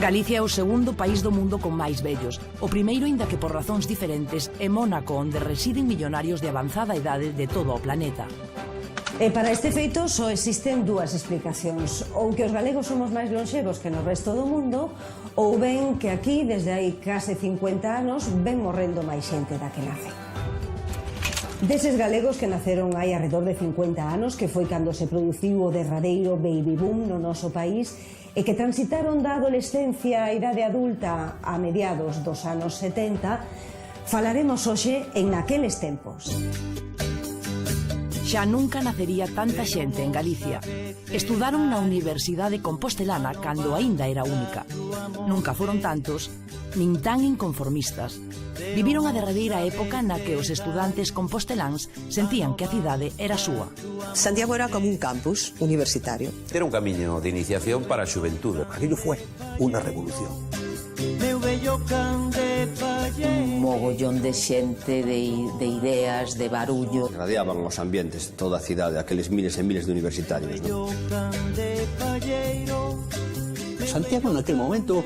Galicia é o segundo país do mundo con máis vellos. O primeiro, aínda que por razóns diferentes, é Mónaco, onde residen millonarios de avanzada idade de todo o planeta. E para este feito só existen dúas explicacións. Ou que os galegos somos máis lonxevos que no resto do mundo, ou ben que aquí, desde hai case 50 anos, ven morrendo máis xente da que nace. Deses galegos que naceron hai arredor de 50 anos, que foi cando se produciu o derradeiro baby boom no noso país, e que transitaron da adolescencia á idade adulta a mediados dos anos 70, falaremos hoxe en naqueles tempos. Xa nunca nacería tanta xente en Galicia. Estudaron na Universidade Compostelana cando aínda era única. Nunca foron tantos, nin tan inconformistas. Viviron a derradeira época na que os estudantes composteláns sentían que a cidade era súa. Santiago era como un campus universitario. Era un camiño de iniciación para a xuventude. Aquello fue unha revolución. Un mogollón de xente, de ideas, de barullo. Radiaban os ambientes, toda a cidade, aqueles miles e miles de universitarios, ¿no? Santiago naquele momento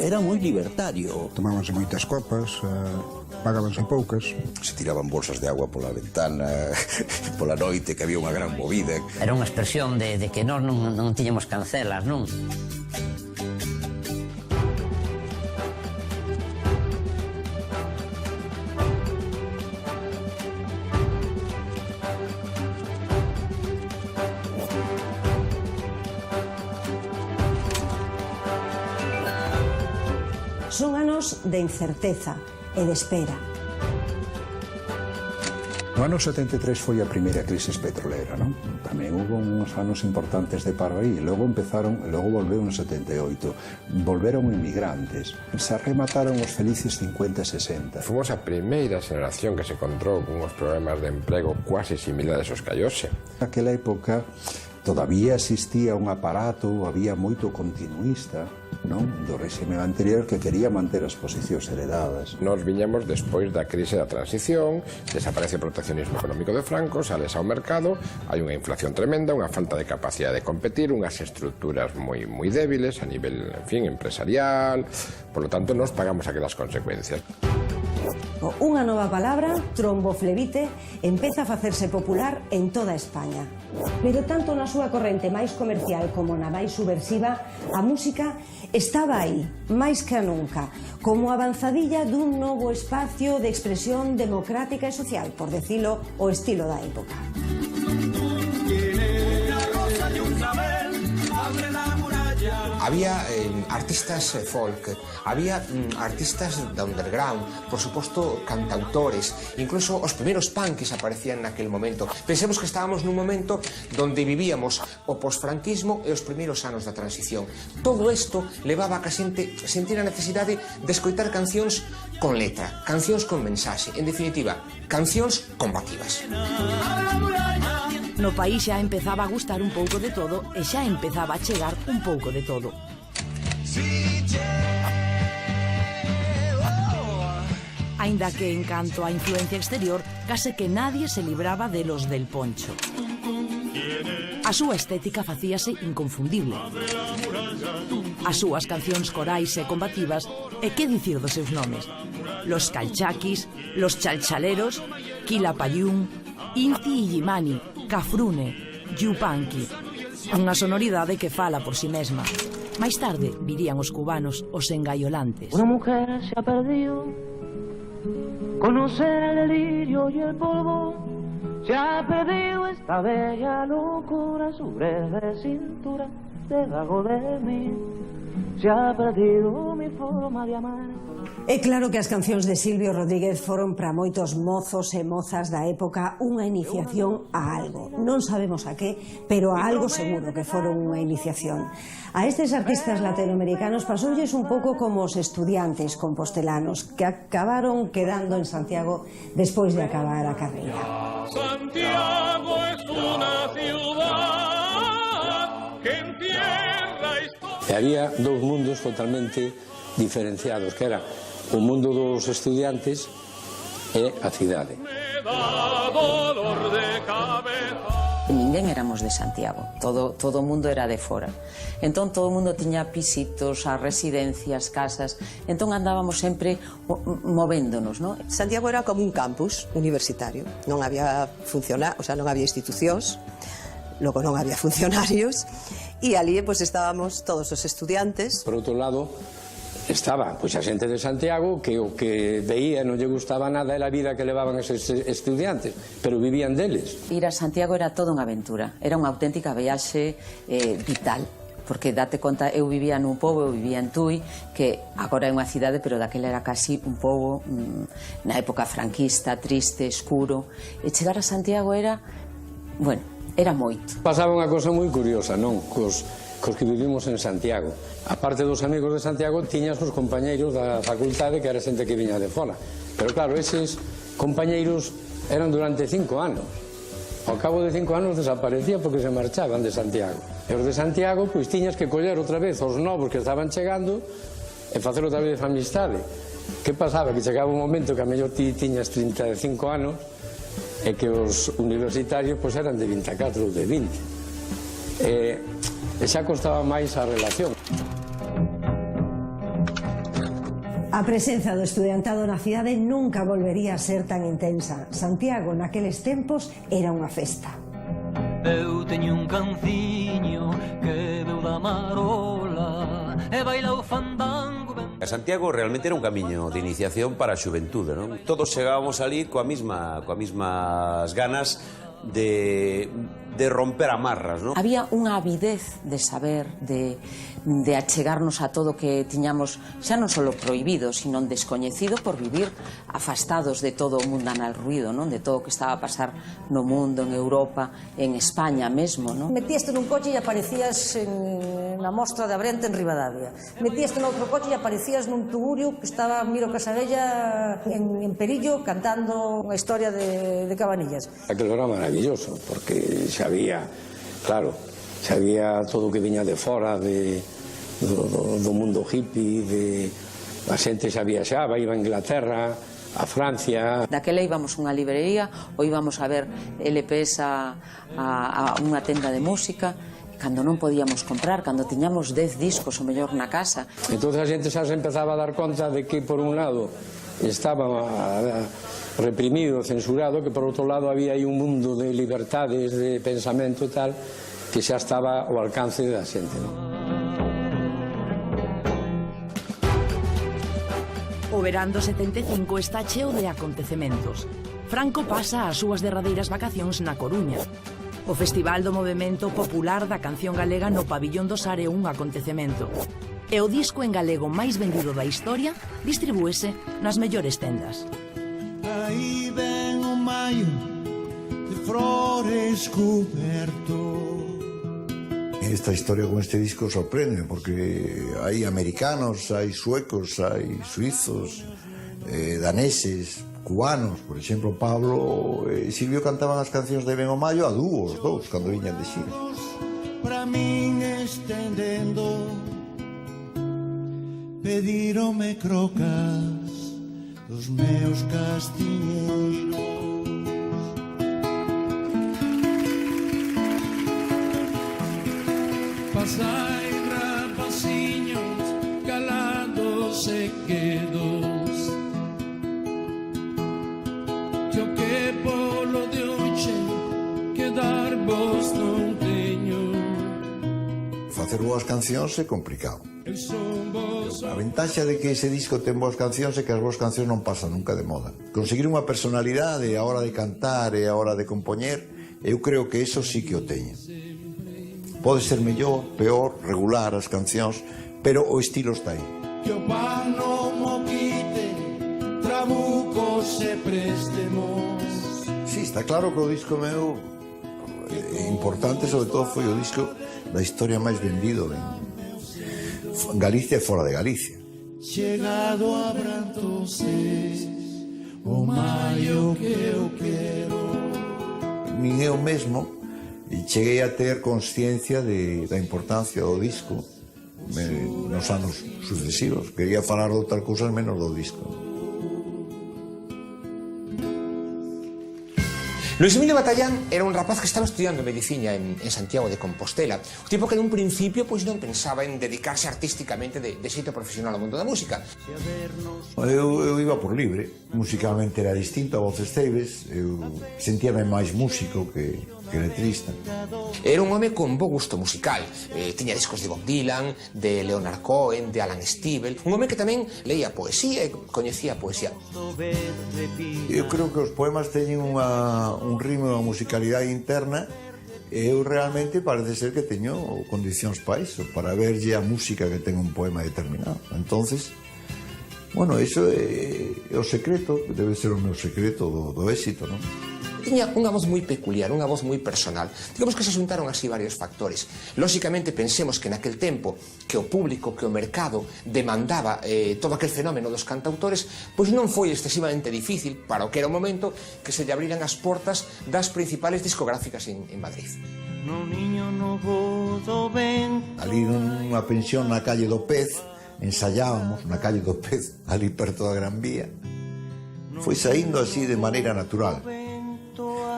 era moi libertario. Tomábanse moitas copas, pagábanse poucas. Se tiraban bolsas de agua pola ventana, pola noite, que había unha gran movida. Era unha expresión de que nós non tiñamos cancelas, non? Son anos de incerteza e de espera. No ano 73 foi a primeira crisis petrolera, non? Tamén hubo uns anos importantes de paro aí, logo volveu no 78, volveron inmigrantes, se remataron os felices 50 e 60. Fomos a primeira xeración que se encontrou con uns problemas de emprego quase similares aos que hai hoxe. Naquela época todavía existía un aparato, había moito continuista, non? Do réxime anterior que quería manter as posicións heredadas. Nos viñamos despois da crise da transición, desaparece o proteccionismo económico de Franco, sales ao mercado, hai unha inflación tremenda, unha falta de capacidade de competir, unhas estruturas moi débiles a nivel, en fin, empresarial, por lo tanto, nos pagamos aquelas consecuencias. Unha nova palabra, tromboflebite, empeza a facerse popular en toda España. Pero tanto na súa corrente máis comercial como na máis subversiva, a música estaba aí, máis que nunca, como avanzadilla dun novo espacio de expresión democrática e social, por decilo, o estilo da época. Había artistas folk, había artistas de underground, por suposto cantautores, incluso os primeiros punks aparecían naquele momento. Pensemos que estábamos nun momento donde vivíamos o posfranquismo e os primeiros anos da transición. Todo isto levaba a que a xente sentir a necesidade de escoitar cancións con letra, cancións con mensaxe, en definitiva, cancións combativas. No país xa empezaba a gustar un pouco de todo e xa empezaba a chegar un pouco de todo. Aínda que en canto á influencia exterior, case que nadie se libraba de los del poncho. A súa estética facíase inconfundible. As súas cancións corais e combativas, e que dicir dos seus nomes? Los calchaquis, los chalchaleros, Quilapayún, Inti Illimani, Cafrune, Yupanqui. Unha sonoridade que fala por si mesma. Máis tarde virían os cubanos, os engaiolantes. Una mujer se ha perdido, conocer el delirio y el polvo. Se ha perdido esta bella locura, su breve cintura debajo de mí. Se ha perdido mi forma de amar. É claro que as cancións de Silvio Rodríguez foron para moitos mozos e mozas da época unha iniciación a algo. Non sabemos a que, pero a algo seguro que foron unha iniciación. A estes artistas latinoamericanos pasoulles un pouco como os estudiantes compostelanos que acabaron quedando en Santiago despois de acabar a carreira. Santiago es una ciudad que entierra historia. E había dous mundos totalmente diferenciados, que era o mundo dos estudiantes e a cidade. Me da dolor de cabeza. Ninguén éramos de Santiago, todo o mundo era de fora. Entón todo o mundo tiña pisitos, as residencias, casas, entón andábamos sempre movéndonos, non? Santiago era como un campus universitario. Non había non había institucións, logo non había funcionarios, e ali pues, estábamos todos os estudiantes. Por outro lado, estaba pois a xente de Santiago que o que veía non lle gustaba nada era a vida que levaban esos estudiantes, pero vivían deles. Ir a Santiago era toda unha aventura, era unha auténtica viaxe vital, porque date conta, eu vivía nun pobo, eu vivía en Tui, que agora é unha cidade, pero daquela era casi un pobo na época franquista, triste, escuro, e chegar a Santiago era, bueno, era moito. Pasaba unha cosa moi curiosa, non? Cos que vivimos en Santiago. A parte dos amigos de Santiago, tiñas os compañeiros da facultade que era xente que viña de fora. Pero claro, eses compañeiros eran durante 5 anos. Ao cabo de 5 anos desaparecía porque se marchaban de Santiago. E os de Santiago, pois tiñas que coller outra vez os novos que estaban chegando e facer outra vez amistade. Que pasaba? Que chegaba un momento que a mellor ti tiñas 35 anos e que os universitarios pois eran de 24 ou de 20. E xa costaba máis a relación. A presenza do estudiantado na cidade nunca volvería a ser tan intensa. Santiago naqueles tempos era unha festa. Eu teño un canciño que veu da marola e baila o fandango. Santiago realmente era un camiño de iniciación para a xuventude, non? Todos chegábamos ali coas mismas ganas de romper amarras, non? Había unha avidez de saber, de achegarnos a todo que tiñamos xa non só prohibido, sino descoñecido por vivir afastados de todo o mundanal ruido, non? De todo o que estaba a pasar no mundo, en Europa, en España mesmo, non? Metíaste nun coche e aparecías na mostra de Abrente en Ribadavia. Metíaste noutro coche e aparecías nun tugurio que estaba Miro Casabella en Perillo cantando unha historia de Cabanillas. Aquilo era maravilloso, porque xa había, claro, xa había todo o que viña de fora, do mundo hippie, a xente xa viaxaba, iba a Inglaterra, a Francia. Daquela íbamos a unha librería ou íbamos a ver LPs a unha tenda de música, cando non podíamos comprar, cando tiñamos 10 discos o mellor na casa. Entón a xente xa se empezaba a dar conta de que por un lado estaba reprimido, censurado, que por outro lado había aí un mundo de libertades, de pensamento e tal, que xa estaba ao alcance da xente, non? O verán do 75 está cheo de acontecementos. Franco pasa as súas derradeiras vacacións na Coruña. O Festival do Movemento Popular da Canción Galega no Pabillón do Sar é un acontecemento. E o disco en galego máis vendido da historia distribúese nas mellores tendas. Aí ven o maio de flores coberto. Esta historia con este disco sorprende porque hai americanos, hai suecos, hai suizos, daneses, cubanos. Por exemplo, Pablo e Silvio cantaban as cancións de Ben o Maio a dúo, os dous, cando viñan de xira. Para min estendendo pedírome crocas dos meus castiñeiros. Pasai rapaciños calados e quedos, que o que polo de hoxe quedar vos non teño. Facer boas cancións é complicado. A ventaxa de que ese disco ten boas cancións é que as boas cancións non pasan nunca de moda. Conseguir unha personalidade a hora de cantar e a hora de compoñer, eu creo que eso sí que o teño. Pode ser mellor, peor, regular as cancións, pero o estilo está aí. Que o pan non mo quite, trabucos e préstemos. Sí, está claro que o disco meu importante, sobre todo, foi o disco da historia máis vendido en Galicia e fora de Galicia. Chegado a Brantoses, o maio que eu quero. Nin eu mesmo cheguei a ter consciencia da importancia do disco nos anos sucesivos. Quería falar de outras cousas menos do disco. Luis Emilio Batallán era un rapaz que estaba estudiando medicina en Santiago de Compostela, un tipo que nun principio pois non pensaba en dedicarse artísticamente de xeito profesional ao mundo da música. Eu iba por libre, musicalmente era distinto a Voces Ceibes, eu sentíame máis músico que letrista. Era un home con bo gusto musical, tiña discos de Bob Dylan, de Leonard Cohen, de Alan Stivell, un home que tamén leía poesía e coñecía a poesía. Eu creo que os poemas teñen un ritmo e unha musicalidade interna e eu realmente parece ser que teño condicións para iso, para verlle a música que ten un poema determinado. Entonces, bueno, iso é o secreto, debe ser o meu secreto do éxito, non? Tiña unha voz moi peculiar, unha voz moi personal. Digamos que se xuntaron así varios factores. Lóxicamente, pensemos que naquel tempo que o público, que o mercado demandaba todo aquel fenómeno dos cantautores, pois non foi excesivamente difícil para o que era o momento que se lle abriran as portas das principales discográficas en Madrid. Ali nunha pensión na calle do Pez, ensayábamos na calle do Pez, ali perto da Gran Vía. Foi saindo así de maneira natural.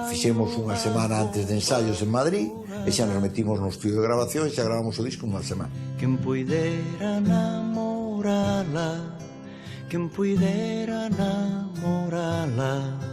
Fixemos unha semana antes de ensaios en Madrid e xa nos metimos no estudio de grabación e xa gravamos o disco unha semana. Quen puidera namorala, quen puidera namorala.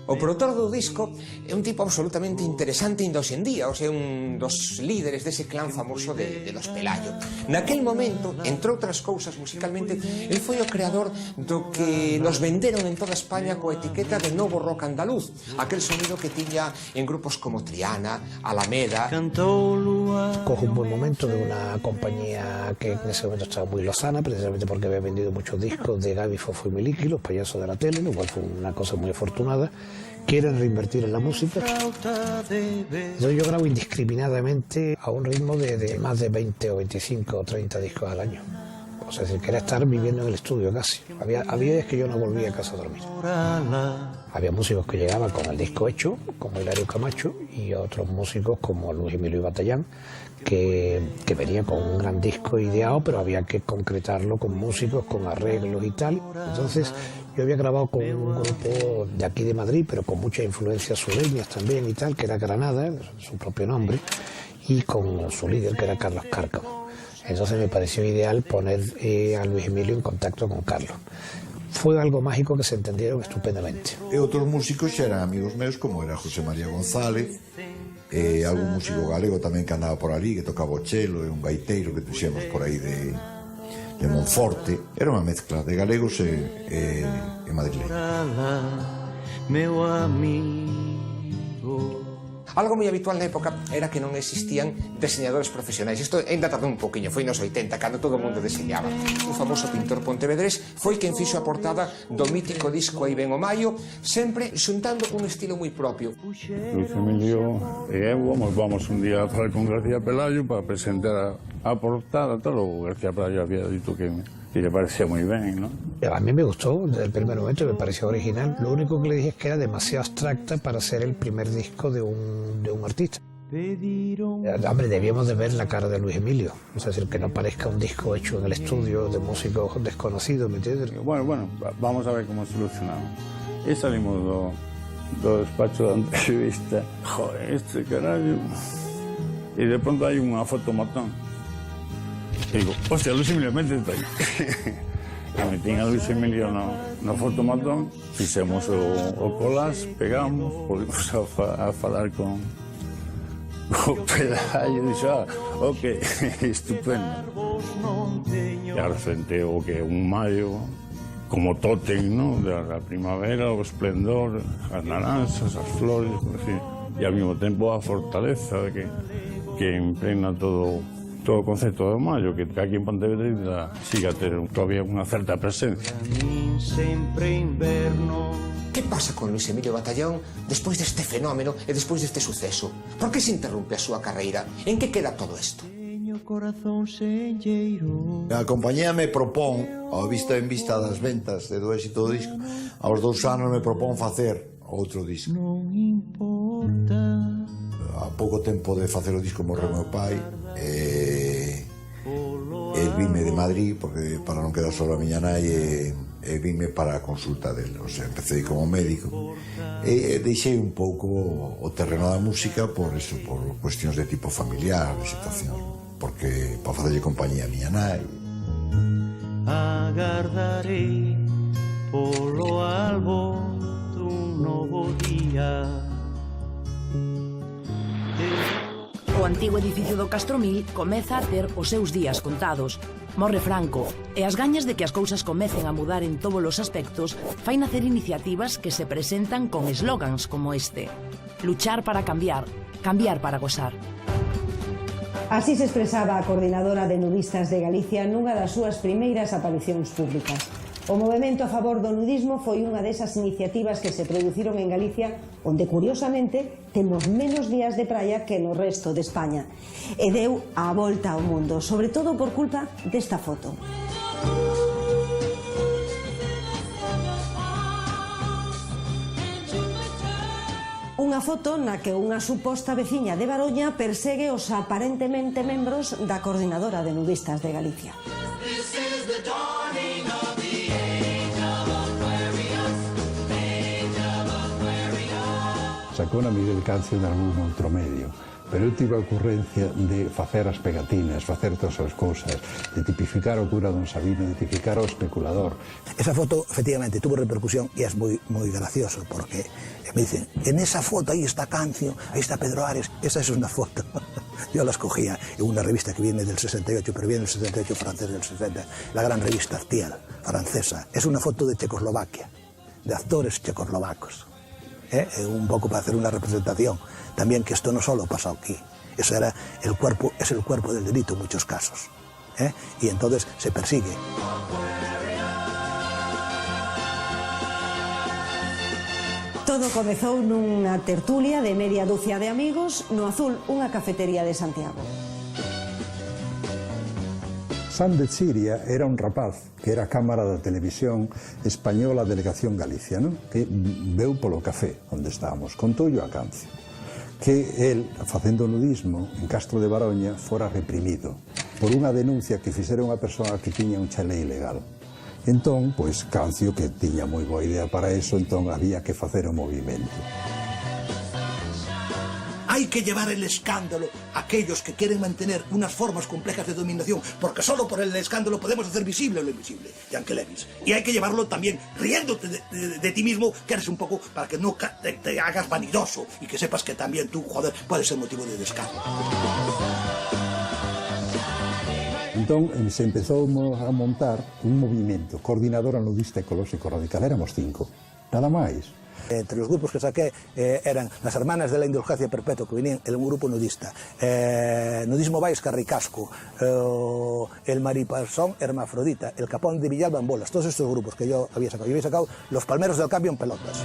O produtor do disco é un tipo absolutamente interesante ainda hoxe en día, é un dos líderes dese clan famoso de Los Pelayo. Naquel momento, entre outras cousas musicalmente, el foi o creador do que nos venderon en toda España coa etiqueta de novo rock andaluz, aquel sonido que tiña en grupos como Triana, Alameda. Cojo un buen momento de una compañía que en ese momento estaba muy lozana, precisamente porque había vendido muchos discos de Gaby, Fofo y Miliki, los payasos de la tele, lo cual fue una cosa muy afortunada. Quieren reinvertir en la música. Yo grabo indiscriminadamente a un ritmo de más de 20 o 25 o 30 discos al año. O sea, si quería estar viviendo en el estudio casi. Había días que yo no volvía a casa a dormir. Había músicos que llegaban con el disco hecho, como Hilario Camacho, y otros músicos como Luis Emilio Batallán, que venían con un gran disco ideado, pero había que concretarlo con músicos, con arreglos y tal. Entonces, yo había grabado con un grupo de aquí de Madrid, pero con muchas influencias sureñas también y tal, que era Granada, su propio nombre, y con su líder, que era Carlos Cárcamo. Entonces me pareció ideal poner a Luis Emilio en contacto con Carlos. Fue algo mágico que se entendieron estupendamente. E outros músicos xa eran amigos meus, como era José María González, e algún músico galego tamén que andaba por ali, que tocaba o chelo, e un gaiteiro que tuxemos por aí de Monforte. Era unha mezcla de galegos e madrileños. Meu amigo. Algo moi habitual na época era que non existían diseñadores profesionais. Isto ainda tardou un poquinho, foi nos 80, cando todo o mundo diseñaba. O famoso pintor pontevedrés foi quen fixo a portada do mítico disco Aí ven o Maio, sempre xuntando un estilo moi propio. Luis Emilio e eu vamos un día a falar con García Pelayo para presentar a portada, todo. García Pelayo había dito que le parecía muy bien, ¿no? A mí me gustó, desde el primer momento me pareció original. Lo único que le dije es que era demasiado abstracta para ser el primer disco de un artista. Hombre, debíamos de ver la cara de Luis Emilio, es decir, que no parezca un disco hecho en el estudio de músicos desconocidos, ¿me entiendes? Bueno, vamos a ver cómo solucionamos. Y salimos do despacho de entrevista. Joder, este carallo. Y de pronto hay una fotomatón. E digo, hostia, Luis Emilio, métete aí. E metín a Luis Emilio no fotomatón, fixemos o colás, pegamos, volvimos a falar con Pelayo, e dixo, ok, estupendo. E ao frente o que un maio, como tótem, ¿no? Da primavera, o esplendor, as naranxas, as flores, e ao mesmo tempo a fortaleza que impregna todo o concepto do Maio, que aquí en Pontevedra siga a ter todavía unha certa presencia. Que pasa con Luis Emilio Batallón despois deste fenómeno e despois deste suceso? Por que se interrompe a súa carreira? En que queda todo isto? A compañía me propón, ao vista en vista das ventas e do éxito do disco, aos 2 anos me propón facer outro disco. A pouco tempo de facer o disco morreu meu pai e vime de Madrid porque para non quedar solo a miña nai e e vime para a consulta dele, o sea, empecé como médico e deixei un pouco o terreno da música por eso, por cuestións de tipo familiar, de situación, porque para facerlle compañía a miña nai. Agardarei polo albo dun novo día. O antigo edificio do Castromil comeza a ter os seus días contados. Morre Franco, e as gañas de que as cousas comecen a mudar en todos os aspectos fai nacer iniciativas que se presentan con eslogans como este: luchar para cambiar, cambiar para gozar. Así se expresaba a coordinadora de nudistas de Galicia nunha das súas primeiras aparicións públicas. O movemento a favor do nudismo foi unha desas iniciativas que se produciron en Galicia, onde, curiosamente, temos menos días de praia que no resto de España. E deu a volta ao mundo, sobre todo por culpa desta foto. Unha foto na que unha suposta veciña de Baroña persegue os aparentemente membros da coordinadora de nudistas de Galicia. Sacou a Miguel Cancio de algún outro medio, pero eu tive a ocurrencia de facer as pegatinas, facer todas as cousas, de tipificar o cura don Sabino, de tipificar o especulador. Esa foto, efectivamente, tuvo repercusión e es moi gracioso, porque me dicen, en esa foto aí está Cancio, aí está Pedro Ares, esa es una foto. Yo la escogía en una revista que viene del 68, pero viene del 68 francés del 60, la gran revista Artiel, francesa. Es una foto de Checoslovaquia, de actores checoslovacos. Un poco para hacer una representación también que esto no solo pasa aquí, eso era el cuerpo, es el cuerpo del delito en muchos casos, y entonces se persigue. Todo comezou nunha tertulia de media dúcia de amigos no Azul, unha cafetería de Santiago. San de Chiria era un rapaz que era cámara da televisión española Delegación Galicia, non? Que veu polo café onde estábamos, contoulle a Cancio que el, facendo nudismo en Castro de Baroña, fora reprimido por unha denuncia que fixera unha persoa que tiña un chalé ilegal. Entón, pois, Cancio, que tiña moi boa idea para eso, entón había que facer o movimento. Hay que llevar el escándalo a aquellos que quieren mantener unas formas complejas de dominación, porque solo por el escándalo podemos hacer visible lo invisible, Yankee Lewis. Y hay que llevarlo también riéndote de ti mismo, que eres un poco, para que no te hagas vanidoso y que sepas que también tú, joder, puedes ser motivo de descanso. Entón, se empezou a montar un movimento, Coordinadora Nudista Ecolóxico Radical, éramos 5, nada máis. Entre los grupos que saqué eran las Hermanas de la Indulgencia Perpetua, que venían en un grupo nudista, Nudismo Vais Carricasco, el Maripasón Hermafrodita, el Capón de Villalba en Bolas, todos estos grupos que yo había sacado. Yo había sacado los Palmeros del Cambio en pelotas.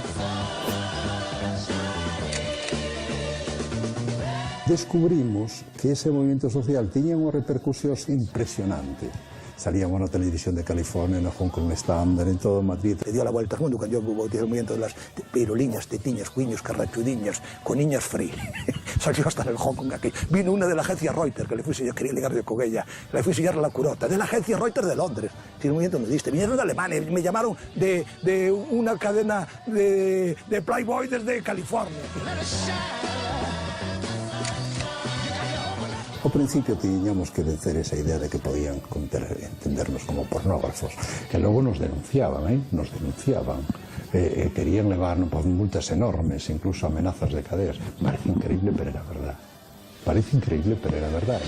Descubrimos que ese movimento social tiña unha repercusión impresionante. Salíamos na televisión de California, no Hong Kong Standard, en todo Madrid. Le dio la vuelta al mundo cuando yo bauticé el movimiento de las piroliñas, tetiñas, cuiños, carrachudiñas, coniñas free. Salió hasta en el Hong Kong aquí. Vino una de la agencia Reuters, que le fui yo quería ligar yo con ella. Le fui a sellar la curota, de la agencia Reuters de Londres. Sí, el movimiento nudista. Vinieron de Alemania, me llamaron de una cadena de Playboy desde California. Ao principio tiñamos que vencer esa idea de que podían entendernos como pornógrafos, que logo nos denunciaban, querían levarnos por multas enormes, incluso amenazas de cadeas. Parece increíble, pero era verdad. Parece increíble, pero era verdad.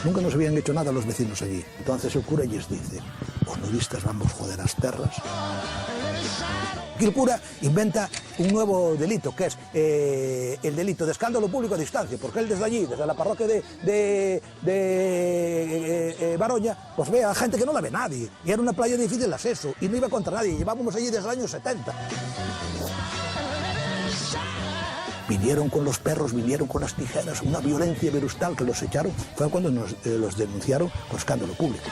Nunca nos habían hecho nada los vecinos allí. Entonces el cura les dice, os nudistas vamos joder as terras. Y el cura inventa un nuevo delito, que es el delito de escándalo público a distancia, porque él desde allí, desde la parroquia de Baroña, pues ve a gente que no la ve nadie. Y era una playa de difícil acceso, y no iba contra nadie. Llevábamos allí desde el año 70. Vinieron con los perros, vinieron con las tijeras, una violencia brutal que los echaron. Fue cuando los denunciaron por escándalo público.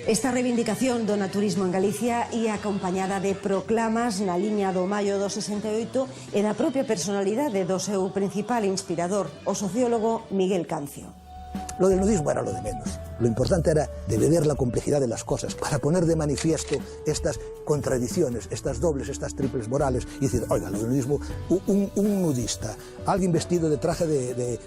Esta reivindicación do naturismo en Galicia ia acompañada de proclamas na liña do maio do 68 e da propia personalidade do seu principal inspirador, o sociólogo Miguel Cancio. Lo del nudismo era lo de menos. Lo importante era de ver la complejidad de las cosas, para poner de manifiesto estas contradicciones, estas dobles, estas triples morales, y decir, oiga, lo del nudismo, un nudista, alguien vestido de traje de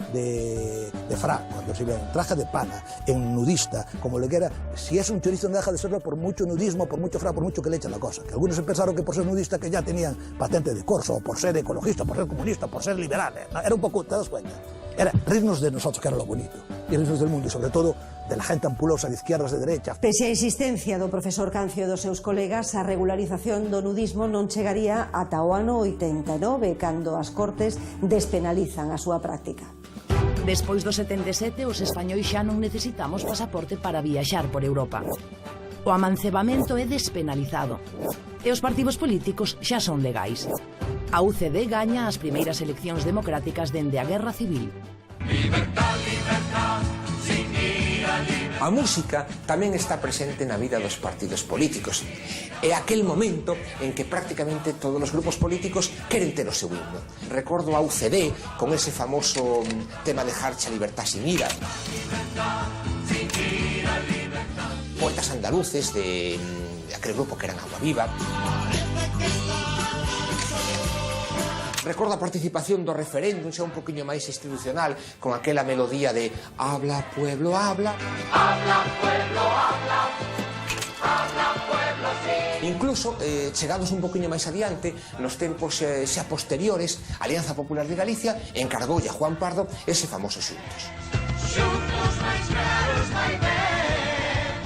frac, cuando se ve en traje de pana, en nudista, como le quiera, si es un chorizo no deja de serlo por mucho nudismo, por mucho frac, por mucho que le echen la cosa. Que algunos se pensaron que por ser nudista que ya tenían patente de corso, o por ser ecologista, por ser comunista, por ser liberal, ¿no? Era un poco, ¿te das cuenta? Era rirnos de nosotros, que era lo bonito, y rirnos del mundo, y sobre todo de la gente ampulosa de izquierdas, de derecha. Pese a existencia do profesor Cancio e dos seus colegas, a regularización do nudismo non chegaría ata o ano 89, cando as Cortes despenalizan a súa práctica. Despois do 77, os españois xa non necesitamos pasaporte para viaxar por Europa. O amancebamento é despenalizado e os partidos políticos xa son legais. A UCD gaña as primeiras eleccións democráticas dende a Guerra Civil. Libertad, libertad, sin ir a libertad. A música tamén está presente na vida dos partidos políticos. É aquel momento en que prácticamente todos os grupos políticos queren ter o seu himno. Recordo a UCD con ese famoso tema de Jarcha Libertad sin ira. Poetas andaluces de aquel grupo que eran Agua Viva. Recordo a participación do referéndum xa un poquinho máis institucional con aquela melodía de Habla, pueblo, habla. Habla, pueblo, habla. Habla, pueblo, sí. Incluso, chegados un poquinho máis adiante, nos tempos xa posteriores, a Alianza Popular de Galicia encargoulle a Juan Pardo ese famoso Xuntos. Xuntos máis claros vai ver,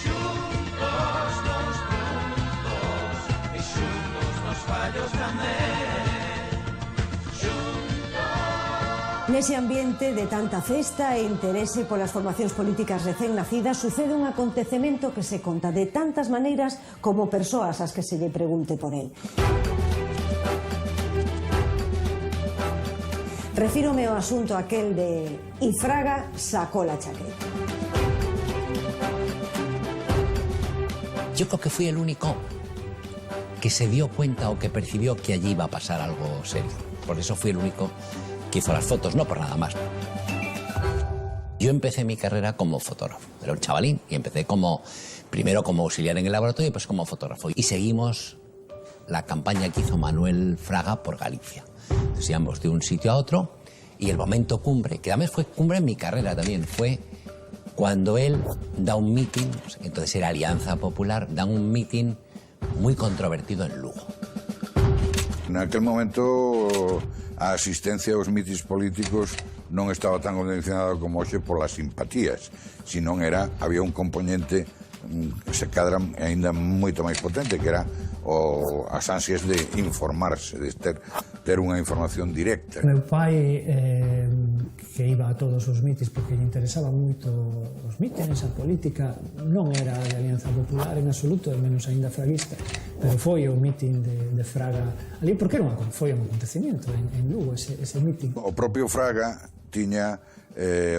xuntos nos puntos, e xuntos nos fallos tamén. Nese ambiente de tanta festa e interese polas formacións políticas recén nacidas, sucede un acontecemento que se conta de tantas maneiras como persoas ás que se lle pregunte por el. Refírome ao asunto aquel de "Y Fraga sacó la chaqueta". Yo creo que fui el único que se dio cuenta o que percibió que allí iba a pasar algo serio. Por eso fui el único que hizo las fotos, no por nada más. Yo empecé mi carrera como fotógrafo, era un chavalín, y empecé primero como auxiliar en el laboratorio y después como fotógrafo. Y seguimos la campaña que hizo Manuel Fraga por Galicia. Entonces íbamos de un sitio a otro, y el momento cumbre, que además fue cumbre en mi carrera también, fue cuando él da un mitin, entonces era Alianza Popular, da un mitin muy controvertido en Lugo. En aquel momento a asistencia aos mitins políticos non estaba tan condicionada como hoxe polas simpatías, senón había un componente que se cadra ainda moito máis potente, que era as ansias de informarse, de ter unha información directa. Meu pai, que iba a todos os mitins porque lle interesaba moito os mítines, a política, non era de Alianza Popular en absoluto, menos aínda fraguista, pero foi o mitin de Fraga ali, porque foi un acontecimiento en Lugo ese mitin. O propio Fraga tiña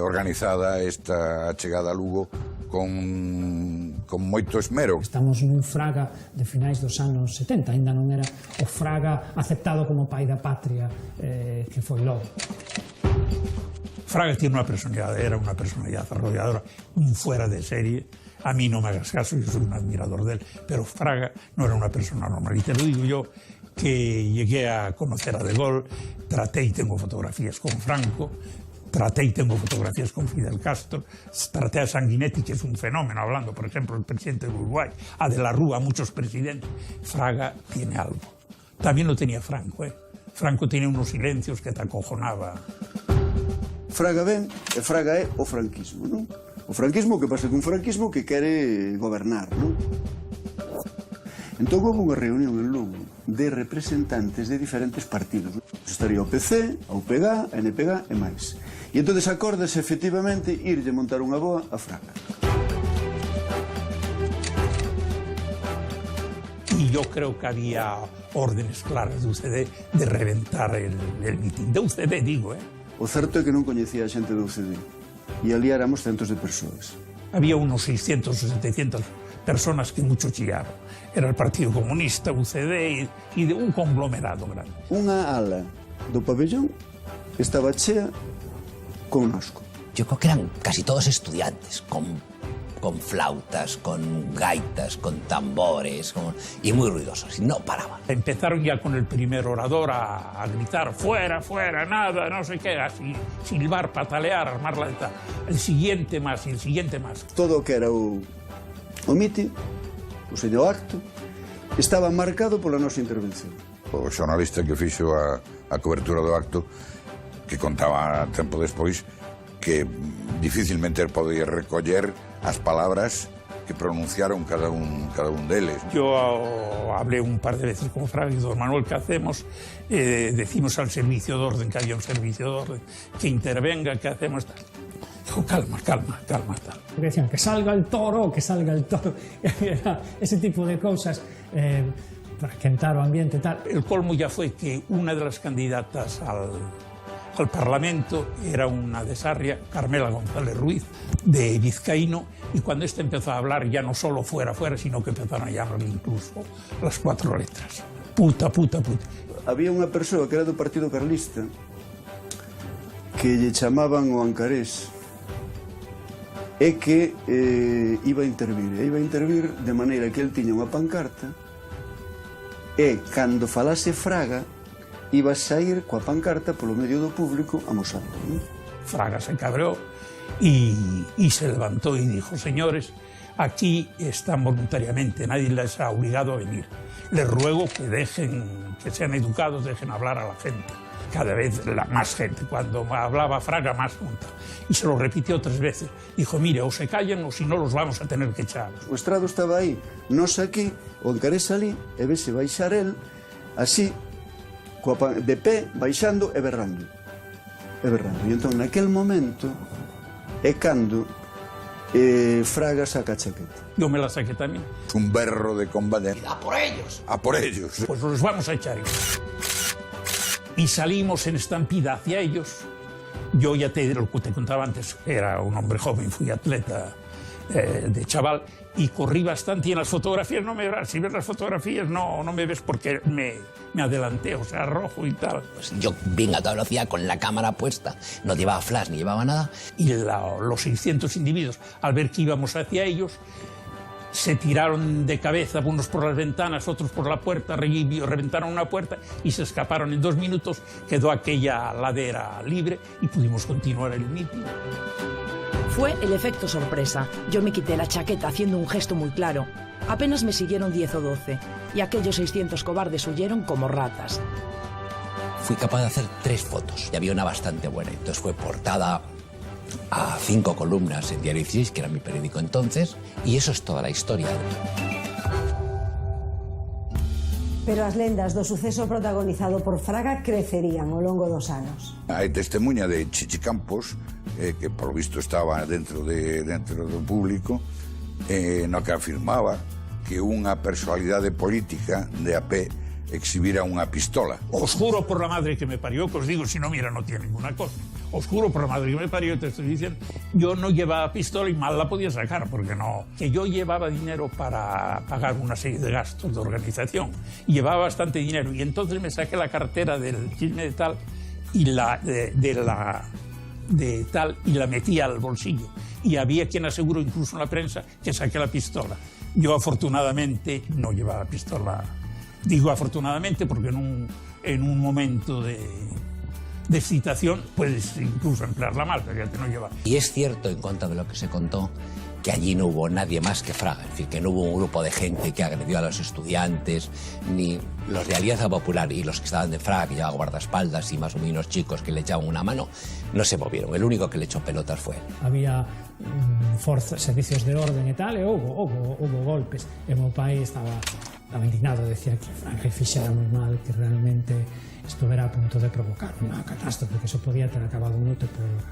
organizada esta chegada a Lugo con moito esmero. Estamos nun Fraga de finais dos anos 70, ainda non era o Fraga aceptado como pai da patria que foi logo. Fraga tiene una personalidad, era una personalidad arrolladora, un fuera de serie. A mí no me hagas caso, yo soy un admirador de él, pero Fraga no era una persona normal. Y te lo digo yo, que llegué a conocer a De Gaulle, traté y tengo fotografías con Franco, traté y tengo fotografías con Fidel Castro, traté a Sanguinetti, que es un fenómeno, hablando, por ejemplo, del presidente de Uruguay, a De la Rúa, muchos presidentes. Fraga tiene algo. También lo tenía Franco, ¿eh? Franco tiene unos silencios que te acojonaba. Fraga ben e Fraga é o franquismo, non? O franquismo, que pasa cun franquismo que quere gobernar, non? Entón houve unha reunión en Lugo de representantes de diferentes partidos. Estaría o PC, a UPG, a NPG e máis. E entón acórdase efectivamente irlle montar unha boa a Fraga. Y yo creo que había órdenes claras de UCD de reventar el mitin. De UCD, digo, ¿eh? O certo é que non coñecía a xente do UCD. E ali éramos centos de persoas. Había unos 600 o 700 personas que mucho chillaron. Era el Partido Comunista, UCD y de un conglomerado grande. Unha ala do pabellón estaba chea con nosco. yo creo que eran casi todos estudiantes, con flautas, con gaitas, con tambores, y muy ruidosos, y no paraban. Empezaron ya con el primer orador a gritar fuera, fuera, nada, no sé qué, así, silbar, patalear, armar la tal. El siguiente más e el siguiente más. Todo o que era o mitin, o señor acto, estaba marcado pola nosa intervención. O xornalista que fixo a cobertura do acto, que contaba tempo despois que dificilmente podía recoller as palabras que pronunciaron cada un deles. Yo hablé un par de veces con Fraga y don Manuel, ¿qué hacemos? Decimos al servicio de orden, que había un servicio de orden, que intervenga, ¿qué hacemos? Dijo, calma, calma, calma, tal. Decían que salga el toro, que salga el toro. Ese tipo de cosas para quentar o ambiente, tal. El colmo ya fue que una de las candidatas al Parlamento era una de Sarria, Carmela González Ruiz, de Vizcaíno, y cuando este empezó a hablar ya no solo fuera, sino que empezaron a llamarle incluso las 4 letras. Puta, puta, puta. Había unha persoa que era do Partido Carlista que lle chamaban o Ancarés e que iba a intervir de maneira que el tiña unha pancarta e cando falase Fraga iba a sair coa pancarta polo medio do público amosando. Fraga se cabreó y se levantó y dijo, señores, aquí están voluntariamente, nadie les ha obligado a venir. Les ruego que que sean educados, dejen hablar a la gente. Cada vez más gente. Cuando hablaba Fraga, más junta. Y se lo repitió 3 veces. Dijo, mire, o se callan o si no los vamos a tener que echar. O estrado estaba aí, nos aquí, o Ancarés ali, e vese baixar el, así, de pé, baixando e berrando. E entón, naquel momento, é cando Fraga saca a chaqueta. Yo me la saqué también. Un berro de combate. ¡A por ellos! ¡A por ellos! Pues los vamos a echar. Y salimos en estampida hacia ellos. Yo ya lo que te contaba antes, era un hombre joven, fui atleta de chaval, y corrí bastante, y en las fotografías no me verás. Si ves las fotografías no me ves porque me adelanté, o sea, rojo y tal. Pues yo vine a toda velocidad con la cámara puesta, no llevaba flash ni llevaba nada. Y los 600 individuos, al ver que íbamos hacia ellos, se tiraron de cabeza, unos por las ventanas, otros por la puerta, reventaron una puerta y se escaparon. En 2 minutos quedó aquella ladera libre y pudimos continuar el mitin. Fue el efecto sorpresa. Yo me quité la chaqueta haciendo un gesto muy claro. Apenas me siguieron 10 o 12 y aquellos 600 cobardes huyeron como ratas. Fui capaz de hacer 3 fotos y había una bastante buena. Entonces fue portada a 5 columnas en Diario 16, que era mi periódico entonces, y eso es toda la historia. Pero as lendas do suceso protagonizado por Fraga crecerían ao longo dos anos. Hai testemunha de Chichi Campos, que por visto estaba dentro do público, no que afirmaba que unha personalidade política de a pé exhibira unha pistola. Os juro por la madre que me parió, que os digo, si no, mira, no tiene ninguna cosa. Os juro por la madre que me parió, te estoy diciendo, yo no llevaba pistola y mal la podía sacar, porque no. Que yo llevaba dinero para pagar una serie de gastos de organización. Llevaba bastante dinero y entonces me saqué la cartera del chisme de tal y de tal y la metí al bolsillo. Y había quien aseguró, incluso en la prensa, que saqué la pistola. Yo afortunadamente no llevaba pistola. Digo afortunadamente porque en un momento de excitación puedes incluso emplearla mal, pero ya te no lleva. Y es cierto, en contra de lo que se contó, que allí no hubo nadie más que Fraga, es decir, que no hubo un grupo de gente que agredió a los estudiantes, ni los de Alianza Popular y los que estaban de Fraga, que llevaban guardaespaldas y más o menos chicos que le echaban una mano, no se movieron. El único que le echó pelotas fue él. Había servicios de orden y tal, e hubo golpes. E meu pai estaba indignado, decía que Fraga fixera moi mal, que realmente estuviera a punto de provocar una catástrofe, que eso podía ter acabado moito peor.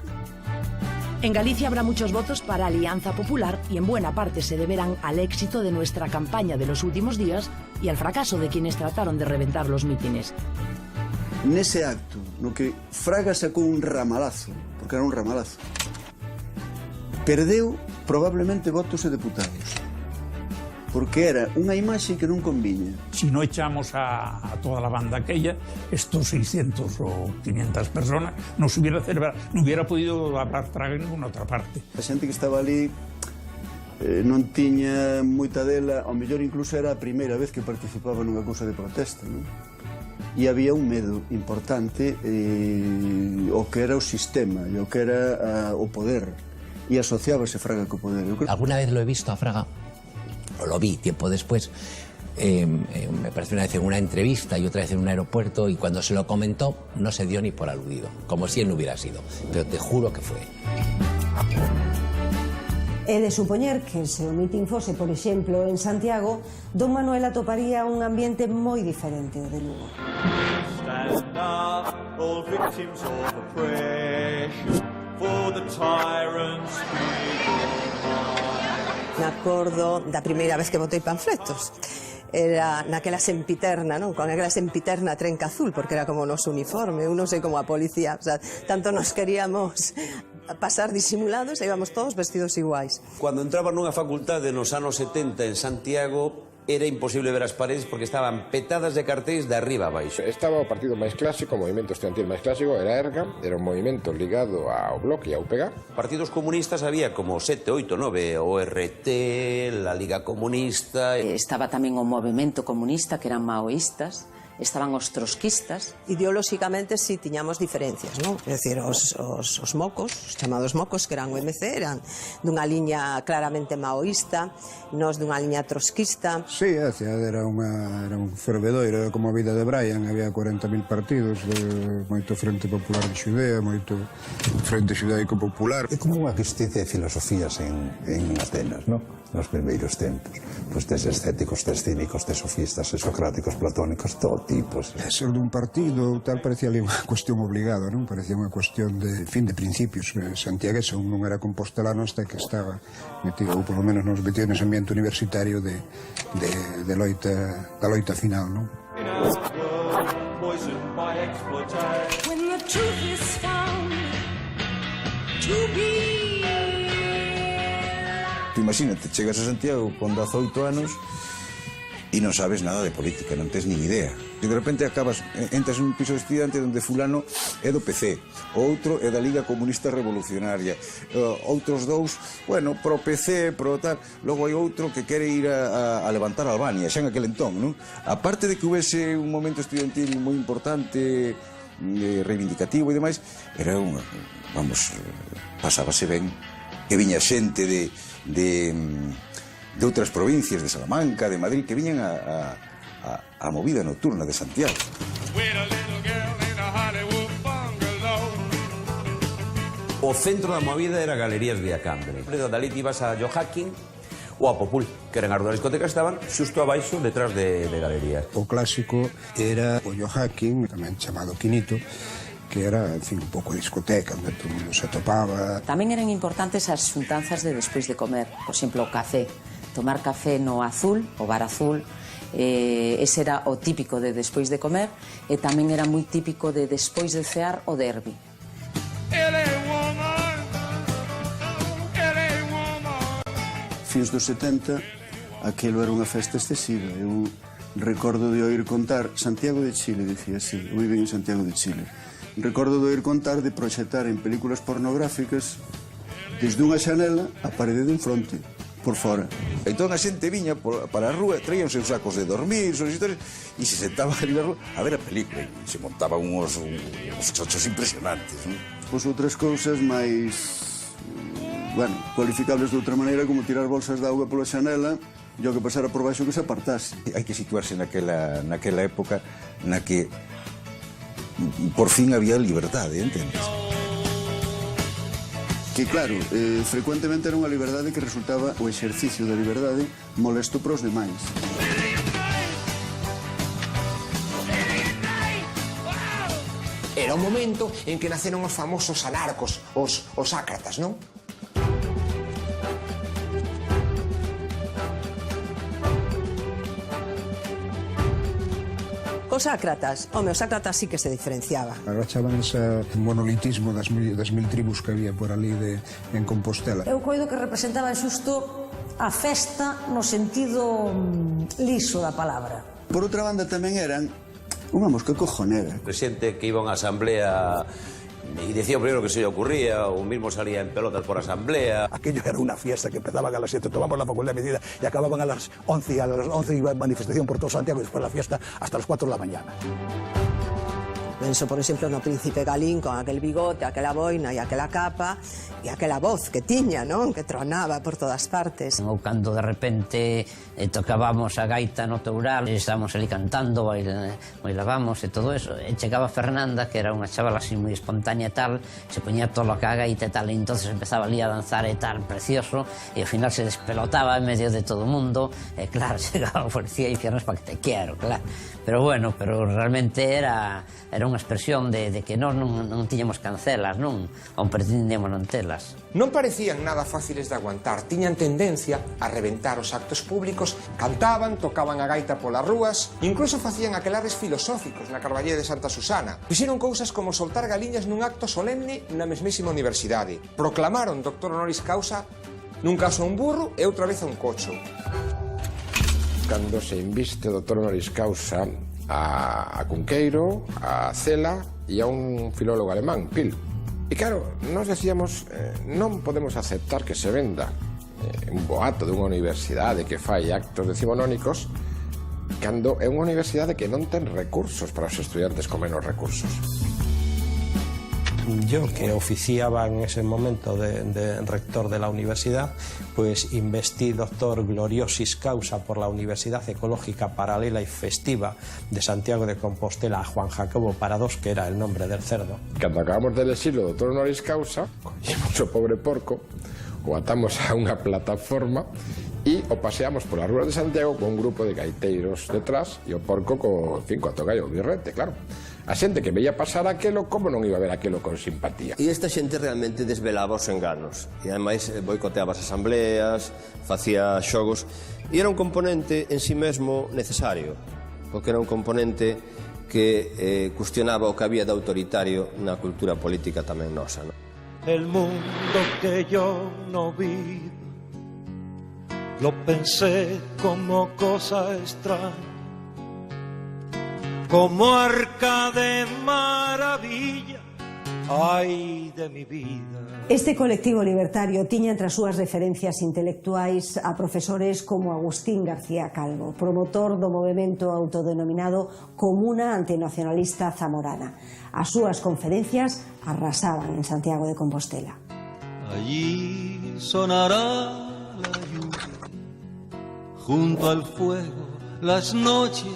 En Galicia habrá muchos votos para Alianza Popular y en buena parte se deberán al éxito de nuestra campaña de los últimos días y al fracaso de quienes trataron de reventar los mítines. Nese acto, no que Fraga sacou un ramalazo, porque era un ramalazo, perdeu probablemente votos e deputados. porque era unha imaxe que non conviña. Si no echamos a toda la banda aquella, estos 600 o 500 personas, no se hubiera celebrado, no hubiera podido hablar Fraga en ninguna otra parte. A xente que estaba ali non tiña moita dela, ao mellor incluso era a primeira vez que participaba nunha cousa de protesta, non? E había un medo importante o que era o sistema, e o que era o poder, e asociábase Fraga co poder. Alguna vez lo he visto a Fraga, o lo vi tiempo después, me parece una vez en una entrevista y otra vez en un aeropuerto, y cuando se lo comentó no se dio ni por aludido, como si él no hubiera sido, pero te juro que fue. É de supoñer que se o mitin fose, por exemplo, en Santiago, don Manuel atoparía un ambiente moi diferente ao de Lugo. Stand up, all victims of oppression, for the tyrants Me acordo da primeira vez que botei panfletos. Era naquela sempiterna, non? Con aquela sempiterna trenca azul, porque era como o noso uniforme, eu non sei como a policía, o sea, tanto nos queríamos pasar disimulados e íbamos todos vestidos iguais. Cuando entraba nunha facultade nos anos 70 en Santiago, era imposible ver as paredes porque estaban petadas de cartéis de arriba a baixo. Estaba o partido máis clásico, o movimento estudiantil máis clásico, era ERGA, era un movimento ligado ao Bloque e ao UPG. Partidos comunistas había como 7, 8, 9, o RT, la Liga Comunista... Estaba tamén o movimento comunista, que eran maoístas, estaban os trotskistas. Ideolóxicamente sí tiñamos diferencias, non? É dicir, os mocos, os chamados mocos, que eran o MC, eran dunha liña claramente maoísta, nós dunha liña trotskista. Sí, era un fervedoiro, era como a vida de Brian, había 40.000 partidos, moito Frente Popular de Xudea, moito Frente Xudaico Popular. É como unha existencia de filosofías en Atenas, non? Nos primeiros tempos. Pois tes escéticos, tes cínicos, tes sofistas, tes socráticos, platónicos, todo tipos. Ser dun partido tal parecía ali unha cuestión obligada, non? Parecía unha cuestión de principios. Santiagués non era compostelano hasta que estaba metido, ou polo menos nos metido nese ambiente universitario da loita final, non? When the truth is found to be. Tú imagínate, chegas a Santiago con 18 anos e non sabes nada de política, non tes nin idea. E de repente entras en un piso de estudiante onde fulano é do PC, outro é da Liga Comunista Revolucionaria, outros dous, bueno, pro PC, pro tal, logo hai outro que quere ir a levantar Albania, xa en aquel entón, non? Aparte de que houvese un momento estudiantil moi importante, reivindicativo e demais, era unha, vamos, pasábase ben, que viña xente de outras provincias, de Salamanca, de Madrid, que viñan a movida nocturna de Santiago. O centro da movida era Galerías Viacambre. Dali ibas a Joaquín ou a Popul, que eran as dúas discotecas, estaban xusto abaixo, detrás de Galerías. O clásico era o Joaquín, tamén chamado Quinito, que era, en fin, un pouco discoteca, onde todo mundo se atopaba. Tamén eran importantes as xuntanzas de despois de comer, por exemplo, o café. Tomar café no Azul, o Bar Azul, ese era o típico de despois de comer, e tamén era moi típico de despois de cear o derbi. Fins dos 70, aquelo era unha festa excesiva. Eu recordo de oír contar Santiago de Chile, dicía así, eu viví en Santiago de Chile. Recordo de oír contar de proxectar en películas pornográficas desde unha xanela a parede dun fronte, por fora. Entón a xente viña para a rúa, traían os seus sacos de dormir, seus historias, e se sentaba ali na rúa a ver a película, e se montaban uns chochos impresionantes, non? Pois outras cousas máis, bueno, cualificables de outra maneira, como tirar bolsas de auga pola xanela e o que pasara por baixo que se apartase. Hai que situarse naquela época na que por fin había liberdade, entendes? Que claro, frecuentemente era unha liberdade que resultaba o exercicio da liberdade molesto para os demais. Era o momento en que naceron os famosos anarcos, os ácratas, non? Os ácratas, home, os ácratas sí que se diferenciaba. Agachaban ese monolitismo das mil tribus que había por ali en Compostela. Eu coido que representaban xusto a festa no sentido liso da palabra. Por outra banda tamén eran unha mosca cojonera. Presidente que iba a unha asamblea y decía primero que se le ocurría, o mismo salía en pelotas por asamblea. Aquello era una fiesta que empezaban a las 7, tomamos la Facultad de Medicina y acababan a las 11, y a las 11 iba manifestación por todo Santiago y después la fiesta hasta las 4 de la mañana. Penso, por exemplo, no Príncipe Galín con aquel bigote, aquela boina e aquela capa e aquela voz que tiña, non? Que tronaba por todas partes. Ou cando de repente tocábamos a gaita no Toural, estábamos ali cantando, bailábamos e todo eso, e chegaba Fernanda, que era unha chavala así moi espontánea e tal, se poñía todo lo que a gaita e tal, e entonces empezaba ali a danzar e tal, precioso, e ao final se despelotaba en medio de todo o mundo, e claro, chegaba a policía e dicíanos para que te quero, claro. Pero bueno, pero realmente era unha expresión de que non tiñamos cancelas, non? Ou pretendíamos non telas. Non parecían nada fáciles de aguantar, tiñan tendencia a reventar os actos públicos, cantaban, tocaban a gaita polas rúas, incluso facían aquelares filosóficos na Carballé de Santa Susana. Fixeron cousas como soltar galiñas nun acto solemne na mesmísima universidade. Proclamaron doctor honoris causa nun caso a un burro e outra vez a un cocho. Cando se inviste doctor honoris causa a Cunqueiro, a Cela e a un filólogo alemán, Pil. E claro, nos decíamos, non podemos aceptar que se venda un boato de unha universidade que fai actos decimonónicos cando é unha universidade que non ten recursos para os estudiantes con menos recursos. Yo, que oficiaba en ese momento de rector de la universidad, pues investí doctor gloriosis causa por la Universidad Ecológica Paralela y Festiva de Santiago de Compostela a Juan Jacobo Parados, que era el nombre del cerdo. Cando acabamos de elegirlo doctor honoris causa, cogimos o pobre porco, o atamos a unha plataforma e o paseamos polas rúas de Santiago con un grupo de gaiteiros detrás e o porco co togai o birrete, claro. A xente que veía pasar aquelo, como non iba a ver aquelo con simpatía? E esta xente realmente desvelaba os enganos. E ademais boicoteaba as asambleas, facía xogos. E era un componente en sí mesmo necesario, porque era un componente que cuestionaba o que había de autoritario na cultura política tamén nosa, ¿no? El mundo que yo no vi, lo pensé como cosa extraña, como arca de maravilla, ay de mi vida. Este colectivo libertario tiña entre as súas referencias intelectuais a profesores como Agustín García Calvo, promotor do movemento autodenominado Comuna Antinacionalista Zamorana. As súas conferencias arrasaban en Santiago de Compostela. Allí sonará la lluvia, junto al fuego, las noches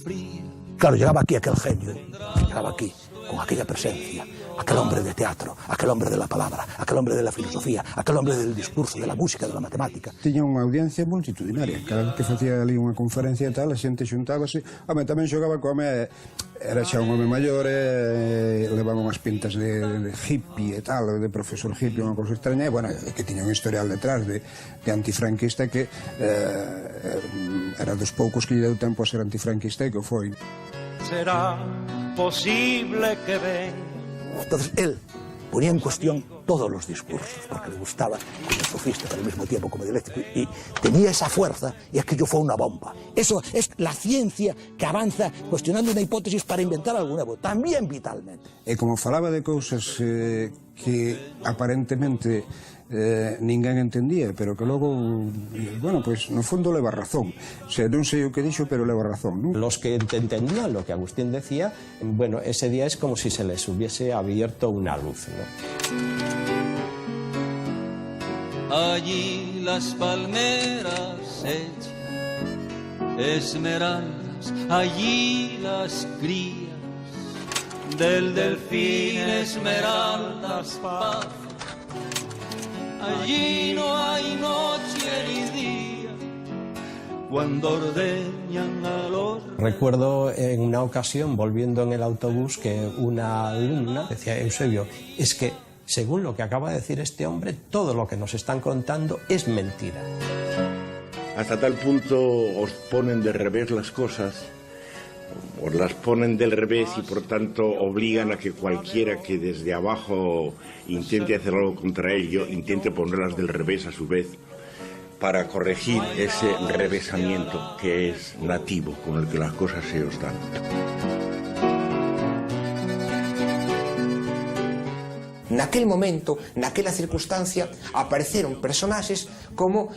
frías. Claro, llegaba aquí aquel genio, llegaba aquí con aquella presencia, aquel hombre de teatro, aquel hombre de la palabra, aquel hombre de la filosofía, aquel hombre del discurso, de la música, de la matemática. Tiña unha audiencia multitudinaria. Cada vez que facía ali unha conferencia e tal, a xente xuntábase. Home, tamén xogaba co home, era xa un home maior, levaba unhas pintas de hippie e tal, de profesor hippie, unha cosa extraña, e, bueno, que tiña un historial detrás de antifranquista que era dos poucos que lle deu tempo a ser antifranquista e que o foi. Será posible que venga. Entonces él ponía en cuestión todos los discursos, porque le gustaba como sofista, pero al mismo tiempo como dialéctico, y tenía esa fuerza, y aquello fue una bomba. Eso es la ciencia que avanza cuestionando una hipótesis para inventar algo nuevo, también vitalmente. E como falaba de cousas que aparentemente ninguén entendía, pero que logo, bueno, pues no fondo leva razón. O sea, non sei o que dixo, pero leva razón, ¿no? Los que entendían lo que Agustín decía, bueno, ese día es como si se les hubiese abierto una luz, ¿no? Allí las palmeras echan esmeraldas, allí las crías del delfín esmeraldas paz. Allí no hay noche ni día cuando ordeñan a los... Recuerdo en una ocasión, volviendo en el autobús, que una alumna decía: Eusebio, es que según lo que acaba de decir este hombre, todo lo que nos están contando es mentira. Hasta tal punto os ponen de revés las cosas, os las ponen del revés y por tanto obligan a que cualquiera que desde abajo intente hacer algo contra ello, intente ponerlas del revés a su vez, para corregir ese revesamiento que es nativo, con el que las cosas se os dan. Naquel momento, naquela circunstancia, apareceron personaxes como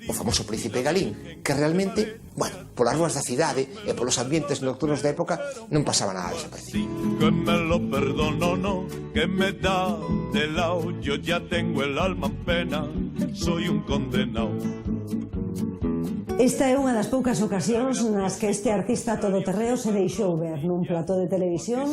o famoso Príncipe Galín, que realmente, bueno, polas ruas da cidade e polos ambientes nocturnos da época non pasaba nada desaparecido. Que me lo perdono, no, que me da de lao, yo ya tengo el alma en pena, soy un condenado. Esta é unha das poucas ocasións nas que este artista todoterreo se deixou ver nun plató de televisión.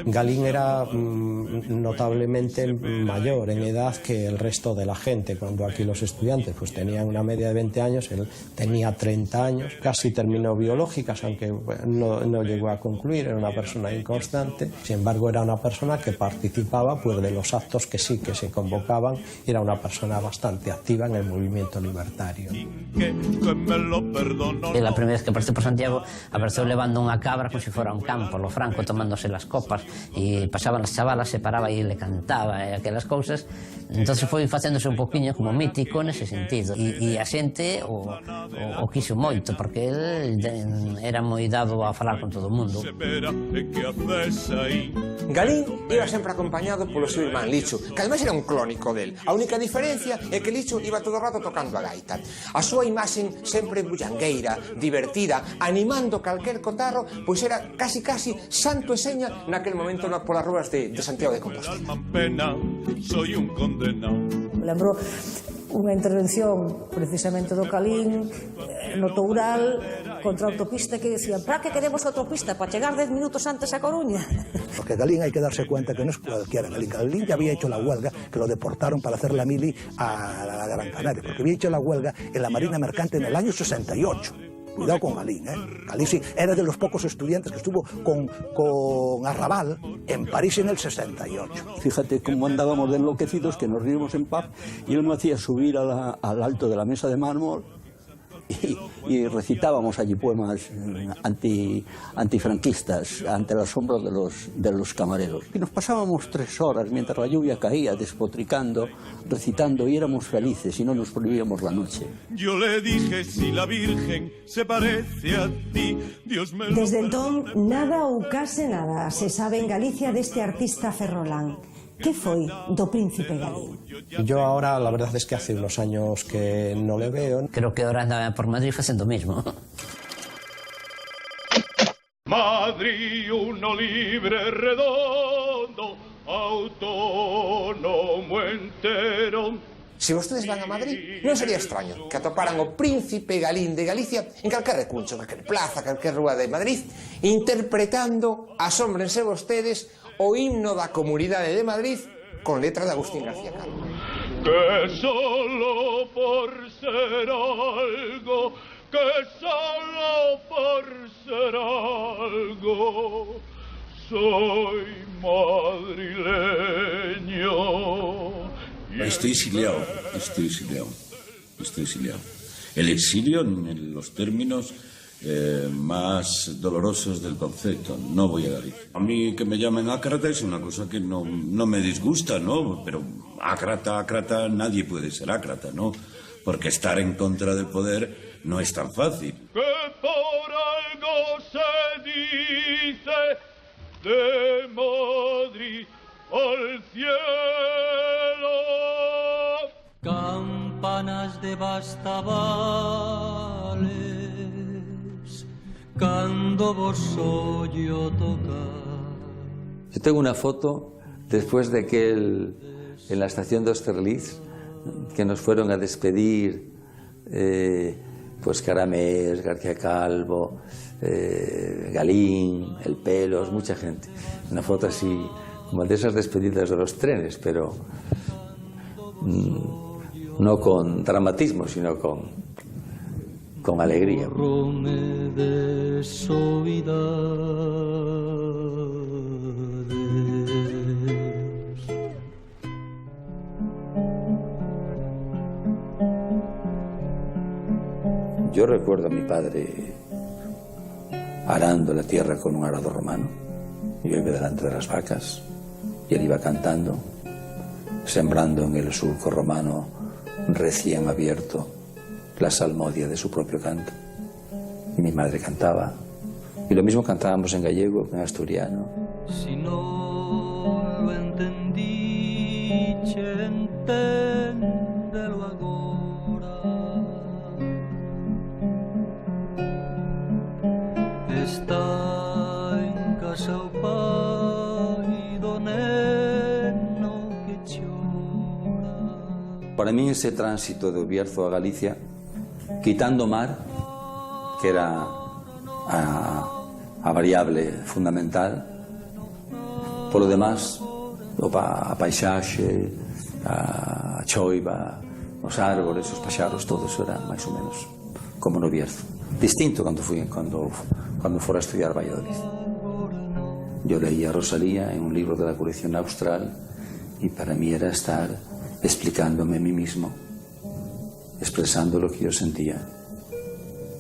Galín era notablemente mayor en edad que el resto de la gente. Cuando aquí los estudiantes pues tenían una media de 20 años, él tenía 30 años, casi terminó biológicas, aunque no llegó a concluir, era una persona inconstante. Sin embargo, era una persona que participaba pues de los actos que sí que se convocaban, y era una persona bastante activa en el movimiento libertario. La primera vez que apareció por Santiago, apareció levando unha cabra como si fuera un campo, lo Franco tomándose las copas, e pasaban as chavalas, se paraba e le cantaba e aquelas cousas. Entonces foi facéndose un poquinho como mítico nese sentido, e a xente o quiso moito, porque él era moi dado a falar con todo o mundo. Galín iba sempre acompañado polo seu irmán Licho, que ademais era un clónico del. A única diferencia é que Licho iba todo o rato tocando a gaita. A súa imaxen sempre bullangueira, divertida, animando calquer cotarro, pois era casi santo e seña naquel momento polas ruas de Santiago de Compostela. Lembro unha intervención precisamente do Galín no Toural contra a autopista, que decían: para que queremos a autopista? Para chegar 10 minutos antes a Coruña. Porque Galín hay que darse cuenta que no es cualquiera. Galín ya había hecho la huelga, que lo deportaron para hacer la mili a la Gran Canaria, porque había hecho la huelga en la Marina Mercante en el año 68. Cuidado con Galín, ¿eh? Galín sí, era de los pocos estudiantes que estuvo con Arrabal en París en el 68. Fíjate cómo andábamos de enloquecidos, que nos ríamos en paz, y él me hacía subir al alto de la mesa de mármol y recitábamos allí poemas antifranquistas ante el asombro de los camareros. Y nos pasábamos 3 horas mientras la lluvia caía, despotricando, recitando, y éramos felices y no nos prohibíamos la noche. Yo le dije: si la Virgen se parece a ti, Dios me lo... Desde entón, nada ou case nada se sabe en Galicia deste artista ferrolán. ¿Qué foi do Príncipe Galín? Yo ahora, la verdad es que hace unos años que no le veo. Creo que ahora anda por Madrid facendo o mismo. Madrid, uno libre, redondo, autónomo entero. Se vostedes van a Madrid, non sería extraño que atoparan o Príncipe Galín de Galicia en calquer recuncho, calquer plaza, calquer rúa de Madrid, interpretando, asómbrense vostedes, o himno da Comunidade de Madrid con letra de Agustín García Calvo. Que solo por ser algo, que solo por ser algo, soy madrileño. Estoy exiliado. El exilio en los términos más dolorosos del concepto. No voy a Galicia. A mí que me llamen ácrata es una cosa que no me disgusta, ¿no? Pero ácrata, nadie puede ser ácrata, ¿no? Porque estar en contra del poder no es tan fácil. Que por algo se dice de Madrid al cielo. Campanas de bastavales, cando vos oyo tocar. Yo tengo una foto después de que en la estación de Austerlitz, que nos fueron a despedir pues Caramés, García Calvo, Galín, El Pelos, mucha gente. Una foto así como de esas despedidas de los trenes, pero no con dramatismo, sino con alegría. Yo recuerdo a mi padre arando la tierra con un arado romano. Yo iba delante de las vacas y él iba cantando, sembrando en el surco romano recién abierto la salmodia de su propio canto. Y mi madre cantaba. Y lo mismo cantábamos en gallego, en asturiano. Si no lo entendí, enténdelo agora. Está en casa o pai do neno que chora. Para mí ese tránsito de Bierzo a Galicia, quitando mar, que era a variable fundamental, por lo demás, a paisaxe, a choiva, os árbores, os paxaros, todo eso era máis ou menos como no Bierzo. Distinto cando fora a estudiar Valladolid. Yo leía a Rosalía en un libro de la colección Austral y para mí era estar explicándome a mí mismo, expresando lo que yo sentía.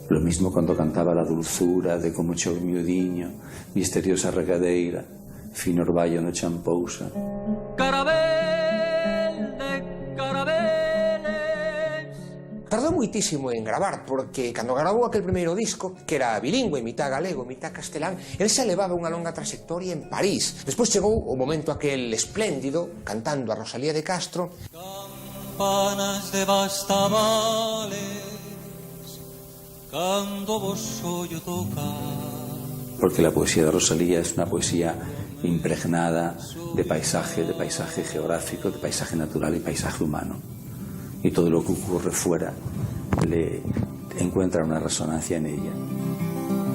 Lo mismo cuando cantaba la dulzura de como chou miudiño, misteriosa regadeira, fino orballo no champousa. Carabel de carabeles. Tardou moitísimo en gravar, porque cando grabou aquel primeiro disco, que era bilingüe, mitad galego, mitad castelán, el se levaba unha longa trayectoria en París. Despois chegou o momento aquel espléndido, cantando a Rosalía de Castro. Campanas de bastavales, cando vos ollo tocar. Porque la poesía de Rosalía es una poesía impregnada de paisaje geográfico, de paisaje natural y paisaje humano. Y todo lo que ocurre fuera le encuentra una resonancia en ella.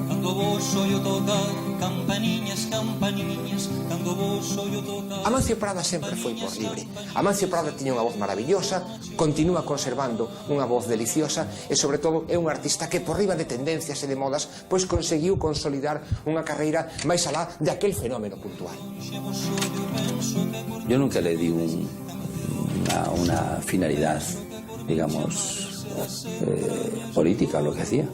Cando vos ollo tocar, campaniñas, campaniñas, cando vos ollo tocar. Amancio Prada sempre foi por libre. Amancio Prada tiña unha voz maravillosa, continúa conservando unha voz deliciosa e, sobre todo, é un artista que, por riba de tendencias e de modas, pois conseguiu consolidar unha carreira máis alá de aquel fenómeno puntual. Yo nunca le di una finalidad, digamos, política a lo que hacía.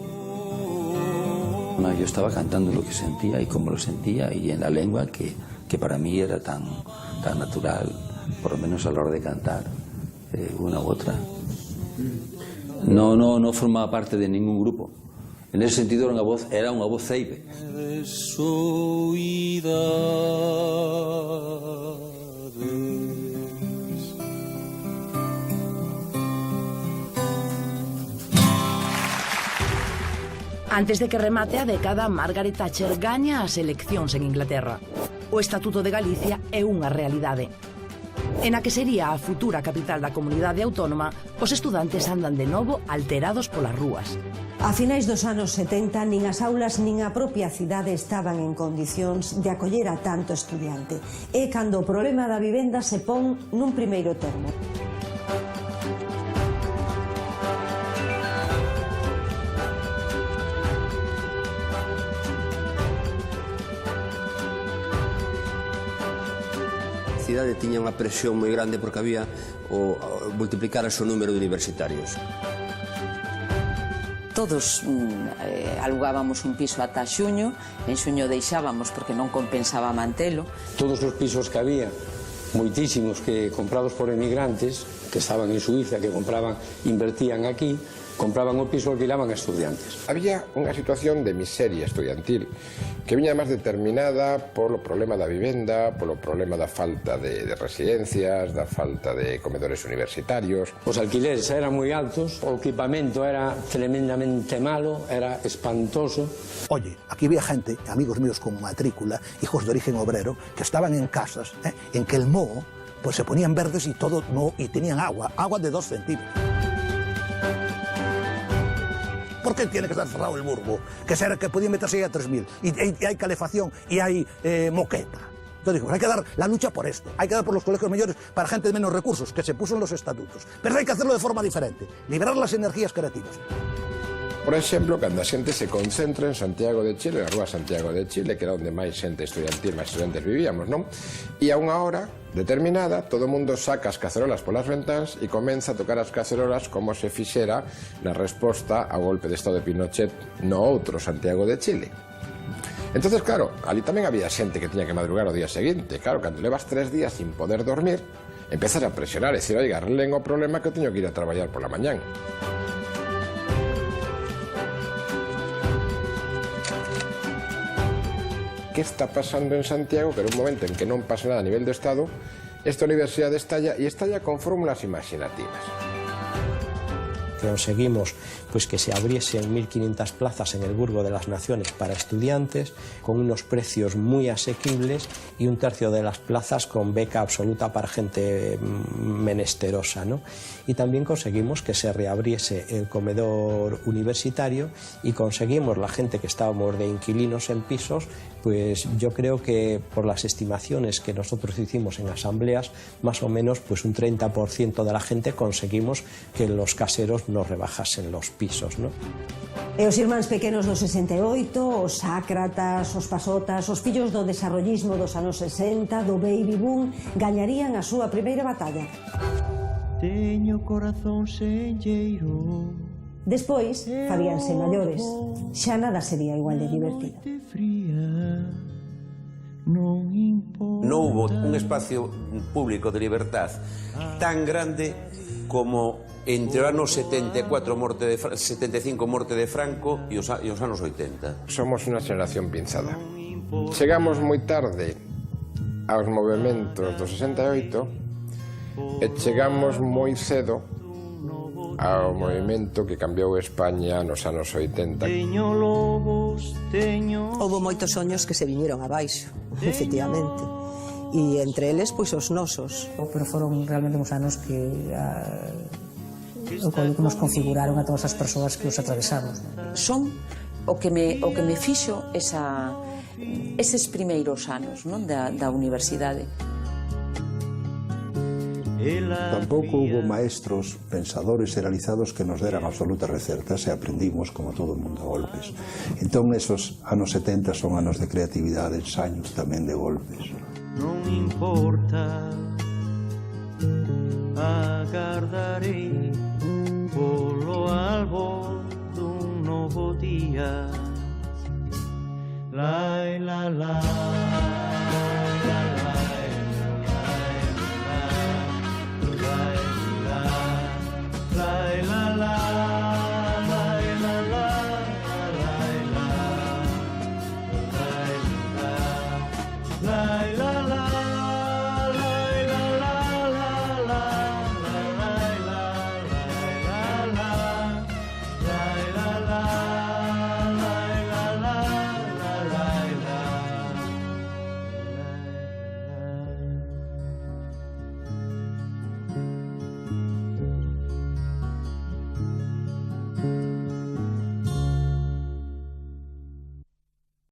No, yo estaba cantando lo que sentía y cómo lo sentía y en la lengua que para mí era tan natural, por lo menos a la hora de cantar una u otra. No formaba parte de ningún grupo. En ese sentido era una voz ceibe. Antes de que remate a década, Margaret Thatcher gaña as eleccións en Inglaterra. O Estatuto de Galicia é unha realidade. En a que sería a futura capital da comunidade autónoma, os estudantes andan de novo alterados polas rúas. A finais dos anos 70, nin as aulas nin a propia cidade estaban en condicións de acoller a tanto estudiante. É cando o problema da vivenda se pon nun primeiro termo. A cidade tiña unha presión moi grande porque había multiplicar o número de universitarios. Todos alugábamos un piso ata xuño, en xuño deixábamos porque non compensaba mantelo. Todos os pisos que había, moitísimos que comprados por emigrantes, que estaban en Suiza, que compraban, invertían aquí, compraban o piso e alquilaban a estudiantes. Había unha situación de miseria estudiantil que viña máis determinada polo problema da vivenda, polo problema da falta de residencias, da falta de comedores universitarios. Os alquileres eran moi altos, o equipamento era tremendamente malo, era espantoso. Oye, aquí había gente, amigos míos con matrícula, hijos de origen obrero, que estaban en casas en que el moho pues se ponían verdes y todo moho, y tenían agua de 2 centímetros. ¿Por qué tiene que estar cerrado el Burgo? Que podía meterse ahí a 3.000. Y hay calefacción y hay moqueta. Entonces digo, hay que dar la lucha por esto. Hay que dar por los colegios mayores para gente de menos recursos, que se puso en los estatutos. Pero hay que hacerlo de forma diferente. Liberar las energías creativas. Por exemplo, cando a xente se concentra en Santiago de Chile, na rúa Santiago de Chile, que era onde máis xente estudiantil, máis estudantes vivíamos, non? E a unha hora determinada, todo o mundo saca as cacerolas polas ventáns e comeza a tocar as cacerolas como se fixera na resposta ao golpe de Estado de Pinochet no outro Santiago de Chile. Entonces, claro, ali tamén había xente que tiña que madrugar o día seguinte. Claro, cando levas 3 días sin poder dormir, empezas a presionar, decir, oiga, arreglen o problema que eu teño que ir a traballar pola mañán. Que está pasando en Santiago, que era un momento en que non pasa nada a nivel do Estado, esta universidade estalla, e estalla con fórmulas imaginativas. Conseguimos pues, que se abriesen 1.500 plazas en el Burgo de las Naciones para estudiantes, con unos precios muy asequibles y un tercio de las plazas con beca absoluta para gente menesterosa, ¿no? Y también conseguimos que se reabriese el comedor universitario y conseguimos la gente que estábamos de inquilinos en pisos, pues yo creo que por las estimaciones que nosotros hicimos en asambleas, más o menos pues un 30% de la gente conseguimos que los caseros nos rebajasen los pisos, ¿no? E os irmáns pequenos do 68, os sácratas, os pasotas, os fillos do desarrollismo dos anos 60, do baby boom, gañarían a súa primeira batalla. Teño corazón senlleiro. Despois, faríanse maiores. Xa nada sería igual de divertido. Non hubo un espacio público de libertad tan grande como entre os anos 75 morte de Franco e os anos 80. Somos unha xeración pinzada. Chegamos moi tarde aos movimentos do 68 e chegamos moi cedo ao movimento que cambiou España nos anos 80. Houbo moitos soños que se viñeron abaixo, efectivamente. E entre eles, pois, os nosos. Pero foron realmente uns anos que nos configuraron a todas as persoas que os atravesamos. Son o que me fixo eses primeiros anos, non, da universidade. Tampouco hubo maestros, pensadores e realizados que nos deran absolutas recetas e aprendimos como todo o mundo a golpes. Entón, esos anos 70 son anos de creatividade, años tamén de golpes. Non importa, agardarei polo albo dun novo día. Lai, la, la, la, la. La